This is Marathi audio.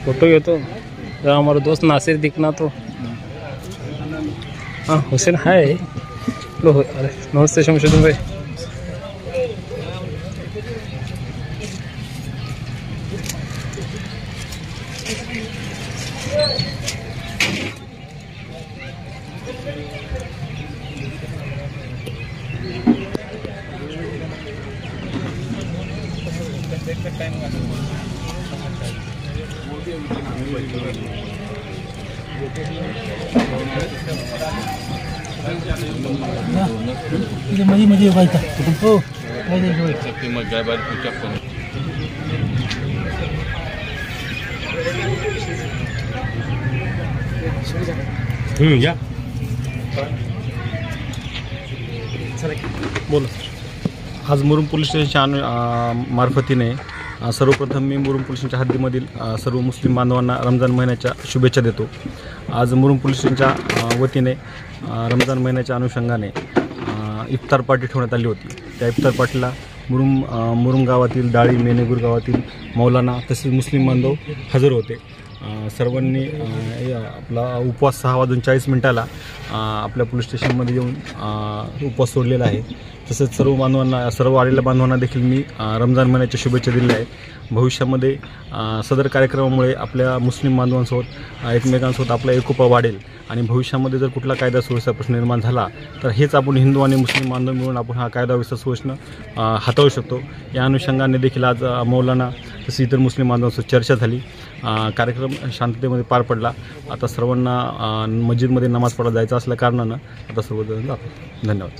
फोटो घेतो जरा हमारा दोस्त नासिर दिखना तो। हाँ हुसैन है लो। अरे नमस्ते शमशुद्दीन भाई। मध्ये व्हायचा हो या बोला। आज मुरुम पोलीस स्टेशनच्या मार्फतीने सर्वप्रथम मी मुरुम पोलीस स्टेशनच्या हद्दीमधील सर्व मुस्लिम बांधवांना रमजान महिन्याच्या शुभेच्छा देतो। आज मुरुम पोलीस स्टेशनच्या वतीने रमजान महिन्याच्या अनुषंगाने इफ्तार पार्टी ठेवण्यात आली होती। त्या इफ्तार पार्टीला मुरुम गावातील डाळी मेनेगूर गावातील मौलाना तसेच मुस्लिम बांधव हजर होते। सर्वांनी आपला उपवास 6:40 आपल्या पोलीस स्टेशनमध्ये येऊन उपवास सोडलेला आहे। तसेच सर्व आलेल्या बांधवांना देखील मी रमजान महिन्याच्या शुभेच्छा दिल्या आहेत। भविष्यामध्ये सदर कार्यक्रमामुळे आपल्या मुस्लिम बांधवांसोबत एकमेकांसोबत आपला एकोपा वाढेल आणि भविष्यामध्ये जर कुठला कायदा सुव्यवस्था प्रश्न निर्माण झाला तर हेच आपण हिंदू आणि मुस्लिम बांधव मिळून आपण हा कायदा व्यवस्था सुव्यवस्था हाताळू शकतो। या अनुषंगाने देखील आज मौलाना तसेच इतर मुस्लिम बांधवांसोबत चर्चा झाली। कार्यक्रम शांततेमध्ये पार पडला। आता सर्वांना मस्जिदमध्ये नमाज पढायला जायचं असल्या कारणानं आता सर्वजण जातो। धन्यवाद।